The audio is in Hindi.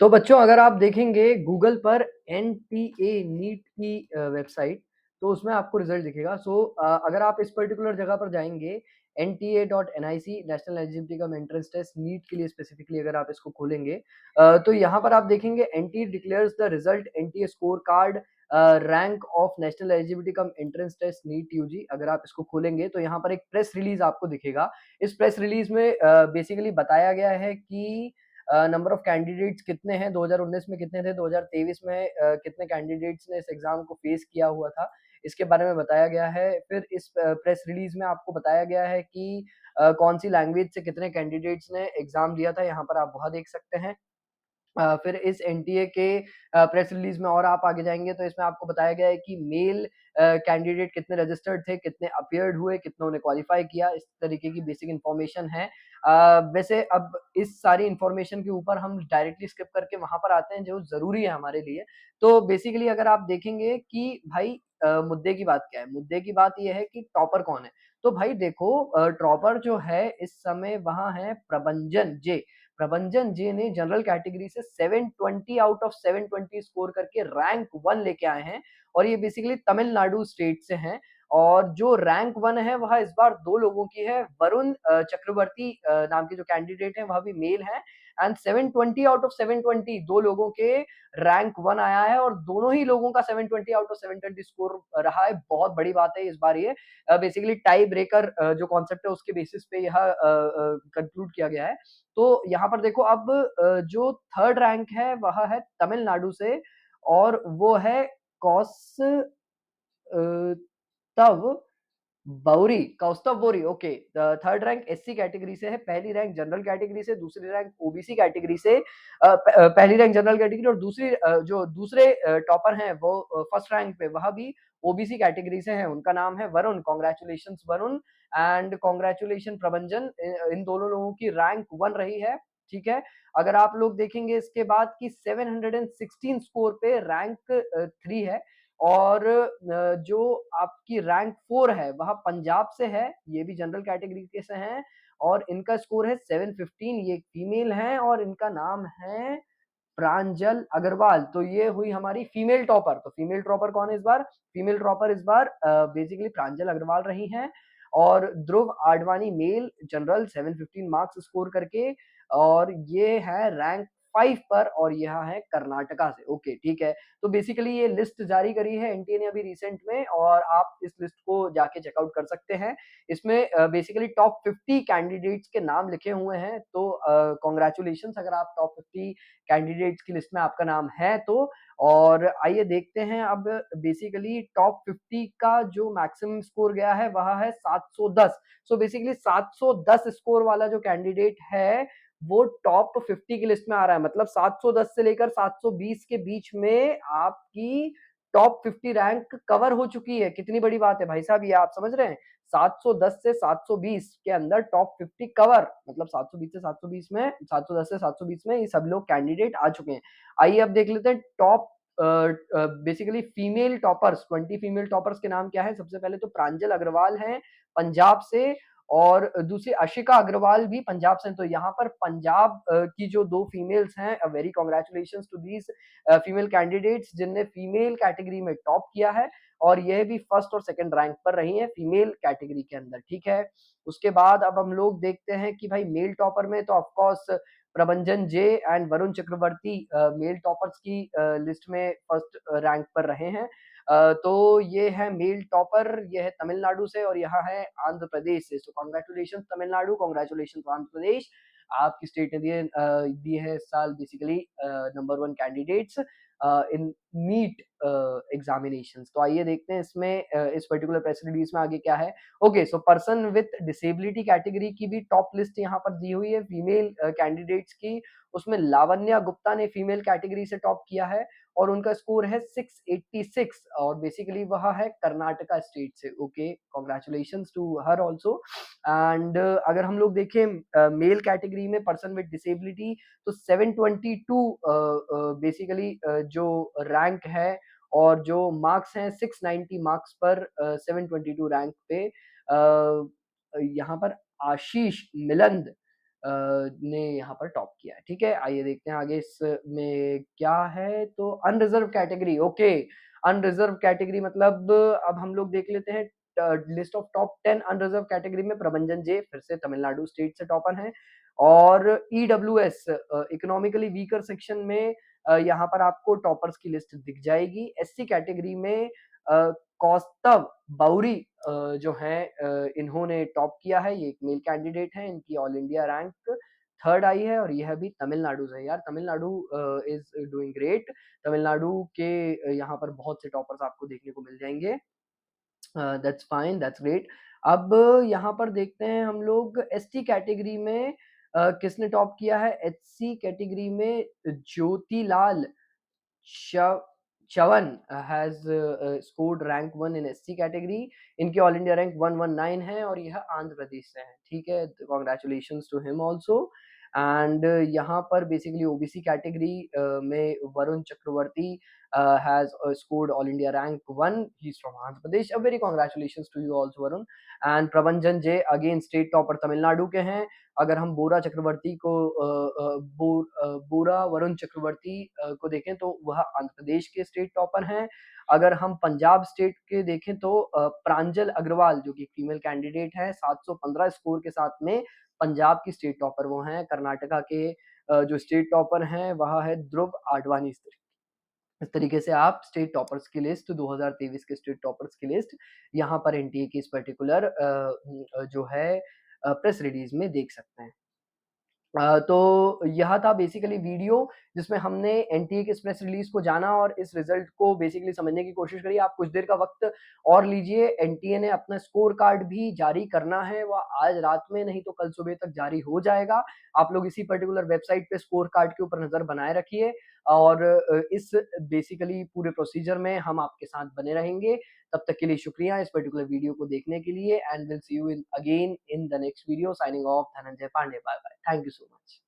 तो बच्चों अगर आप देखेंगे गूगल पर एनटीए नीट की वेबसाइट, तो उसमें आपको रिजल्ट दिखेगा। अगर आप इस पर्टिकुलर जगह पर जाएँगे nta.nic national eligibility cum entrance test NEET के लिए स्पेसिफिकली अगर आप इसको खोलेंगे तो यहाँ पर आप देखेंगे NTA declares the result NTA score card rank of national eligibility cum entrance test NEET UG. अगर आप इसको खोलेंगे तो यहाँ पर एक प्रेस रिलीज आपको दिखेगा। इस प्रेस रिलीज में बेसिकली बताया गया है कि नंबर ऑफ कैंडिडेट्स कितने हैं, 2019 में कितने थे, 2023 में कितने कैंडिडेट्स ने इस एग्जाम को फेस किया हुआ था, इसके बारे में बताया गया है। फिर इस प्रेस रिलीज में आपको बताया गया है कि कौन सी लैंग्वेज से कितने कैंडिडेट्स ने एग्जाम दिया था, यहाँ पर आप वह देख सकते हैं। फिर इस एनटीए के प्रेस रिलीज में और आप आगे जाएँगे तो इसमें आपको बताया गया है कि मेल कैंडिडेट कितने रजिस्टर्ड थे, कितने अपीयर्ड हुए, कितनों ने क्वालीफाई किया, इस तरीके की बेसिक इन्फॉर्मेशन है। वैसे अब इस सारी इन्फॉर्मेशन के ऊपर हम डायरेक्टली स्किप करके वहाँ पर आते हैं जो ज़रूरी है हमारे लिए। तो बेसिकली अगर आप देखेंगे कि भाई मुद्दे की बात क्या है? मुद्दे की बात ये है कि टॉपर कौन है? तो भाई देखो टॉपर जो है इस समय वहाँ है प्रभंजन जे। प्रभंजन जी ने जनरल कैटेगरी से 720 आउट ऑफ 720 स्कोर करके रैंक 1 लेके आए हैं और ये बेसिकली तमिलनाडु स्टेट से हैं। और जो रैंक 1 है वह इस बार 2 लोगों की है। वरुण चक्रवर्ती नाम के जो कैंडिडेट हैं वह भी मेल हैं एंड 720 आउट ऑफ 720 2 लोगों के रैंक 1 आया है और दोनों ही लोगों का 720 आउट ऑफ 720 स्कोर रहा है। बहुत बड़ी बात है इस बार ये। बेसिकली टाई ब्रेकर जो कॉन्सेप्ट है उसके बेसिस पे यह कंक्लूड किया गया है। तो यहाँ पर देखो अब जो थर्ड रैंक है वह है तमिलनाडु से और वो है तव बौरी, कौस्तव बोरी, okay. Third rank SC category से है, पहली रैंक जनरल कैटेगरी से, दूसरी रैंक ओबीसी कैटेगरी से। पहली रैंक जनरल कैटेगरी और जो दूसरे टॉपर हैं वो फर्स्ट रैंक पे वह भी ओबीसी कैटेगरी से हैं। उनका नाम है Varun. Congratulations Varun and congratulation Prabhanjan. इन दोनों लोगों की रैंक 1 रही है, ठीक है। अगर आप लोग देखेंगे इसके बाद की 716 स्कोर पे रैंक 3 है और जो आपकी रैंक 4 है वह पंजाब से है, ये भी जनरल कैटेगरी के से हैं और इनका स्कोर है 715। ये एक फीमेल हैं और इनका नाम है प्रांजल अग्रवाल। तो ये हुई हमारी फीमेल टॉपर। तो फीमेल टॉपर कौन है इस बार? फीमेल टॉपर इस बार बेसिकली प्रांजल अग्रवाल रही हैं और Dhruv Advani male general 715 marks score करके और ये है रैंक 5 पर और यह है कर्नाटका से। ओके, ठीक है। तो बेसिकली ये लिस्ट जारी करी है एनटीए ने अभी रिसेंट में और आप इस लिस्ट को जाके चेकआउट कर सकते हैं। इसमें बेसिकली टॉप 50 कैंडिडेट्स के नाम लिखे हुए हैं। तो कांग्रेचुलेशंस अगर आप टॉप 50 कैंडिडेट्स की लिस्ट में आपका नाम है तो। और आइए देखते हैं अब बेसिकली टॉप 50 का जो मैक्सिमम स्कोर गया है वह है 710। सो बेसिकली 710 स्कोर वाला जो कैंडिडेट है वो टॉप 50 की लिस्ट में आ रहा है। मतलब 710 से लेकर 720 के बीच में आपकी टॉप 50 रैंक कवर हो चुकी है। कितनी बड़ी बात है भाई साहब, ये आप समझ रहे हैं? 710 से 720 के अंदर टॉप 50 कवर, मतलब 720 से 720 में, 710 से 720 में ये सब लोग कैंडिडेट आ चुके हैं। आइए अब देख लेते हैं top basically female toppers, 20 female toppers के नाम क्या है। सबसे पहले तो प्रांजल अग्रवाल हैं पंजाब से और दूसरी आशिका अग्रवाल भी पंजाब से हैं। तो यहाँ पर पंजाब की जो 2 फीमेल्स हैं, very congratulations to these female candidates जिनने फीमेल कैटेगरी में टॉप किया है और यह भी फर्स्ट और सेकंड रैंक पर रही हैं फीमेल कैटेगरी के अंदर, ठीक है। उसके बाद अब हम लोग देखते हैं कि भाई मेल टॉपर में तो of course Prabhanjan J and Varun Chakravarthy male toppers की लिस्ट में फर्स्ट रैंक पर रहे हैं। तो ये है मेल टॉपर, ये है तमिलनाडु से और यहाँ है आंध्र प्रदेश से। So congratulation Tamil Nadu, congratulation Andhra Pradesh. आपकी स्टेट ने दिए है इस साल basically number 1 candidates in NEET examinations. तो आइए देखते हैं इसमें इस पर्टिकुलर प्रेस रिलीज में आगे क्या है। Okay, so person with disability category की भी टॉप लिस्ट यहाँ पर दी हुई है फीमेल कैंडिडेट्स की। उसमें लावण्या गुप्ता ने फीमेल कैटेगरी से टॉप किया है और उनका स्कोर है 686 और बेसिकली वह है कर्नाटका स्टेट से। Okay, congratulations to her also. And अगर हम लोग देखें मेल कैटेगरी में पर्सन विद डिसेबिलिटी तो 722 बेसिकली जो रैंक है और जो मार्क्स हैं 690 मार्क्स पर 722 रैंक पे यहाँ पर आशीष मिलंद ने यहाँ पर टॉप किया है, ठीक है? आइए देखते हैं आगे इसमें क्या है, तो अनरिज़र्व कैटेगरी, ओके। अनरिज़र्व कैटेगरी मतलब अब हम लोग देख लेते हैं लिस्ट ऑफ टॉप 10 अनरिज़र्व कैटेगरी में प्रभंजन जे फिर से तमिलनाडु स्टेट से टॉपर हैं और ईडब्ल्यूएस इकोनॉमिकली वीकर सेक्शन में यहाँ पर आपको टॉपर्स की लिस्ट दिख जाएगी। एससी कैटेगरी में कौस्तव बाउरी जो हैं इन्होंने टॉप किया है, ये एक मेल कैंडिडेट हैं, इनकी ऑल इंडिया रैंक 3rd आई है और यह भी तमिलनाडु से है। यार Tamil Nadu is doing great. Tamil Nadu के यहाँ पर बहुत से टॉपर्स आपको देखने को मिल जाएँगे। That's fine, that's great. अब यहाँ पर देखते हैं हम लोग एसटी कैटेगरी में किसने टॉप किया है? एचसी कैटेगरी में Jyotilal Shav Chavan has scored rank 1 in SC category. इनकी ऑल इंडिया रैंक 119 है और यह आंध्र प्रदेश से है, ठीक है? Congratulations to him also. And यहाँ पर बेसिकली ओबीसी कैटेगरी में Varun Chakravarthy has scored all India rank 1. He's from Andhra Pradesh. A very congratulations to you also, Varun. And Prabhanjan J again state topper Tamil Nadu के हैं। अगर हम बोरा चक्रवर्ती को बोरा वरुण चक्रवर्ती को देखें तो वह आंध्र प्रदेश के स्टेट टॉपर हैं। अगर हम पंजाब स्टेट के देखें तो प्रांजल अग्रवाल जो कि फीमेल कैंडिडेट है 715 स्कोर के साथ में पंजाब की स्टेट टॉपर वो हैं। कर्नाटका के जो स्टेट टॉपर हैं वह है ध्रुव आडवाणी। इस तरीके से आप स्टेट टॉपर्स की लिस्ट 2023 के स्टेट टॉपर्स की लिस्ट यहाँ पर एनटीए की इस पर्टिकुलर जो है प्रेस रिलीज में देख सकते हैं। तो यह था बेसिकली वीडियो जिसमें हमने एनटीए के इस प्रेस रिलीज को जाना और इस रिजल्ट को बेसिकली समझने की कोशिश करी। आप कुछ देर का वक्त और लीजिए, एनटीए ने अपना स्कोर कार्ड भी जारी करना है, वह आज रात में नहीं तो कल सुबह तक जारी हो जाएगा। आप लोग इसी पर्टिकुलर वेबसाइट पे स्कोर कार्ड के ऊपर नजर बनाए रखिए और इस बेसिकली पूरे प्रोसीजर में हम आपके साथ बने रहेंगे। तब तक के लिए शुक्रिया इस पर्टिकुलर वीडियो को देखने के लिए and will see you in again in the next video. Signing off, Dhananjay Pandey. Bye bye. Thank you so much.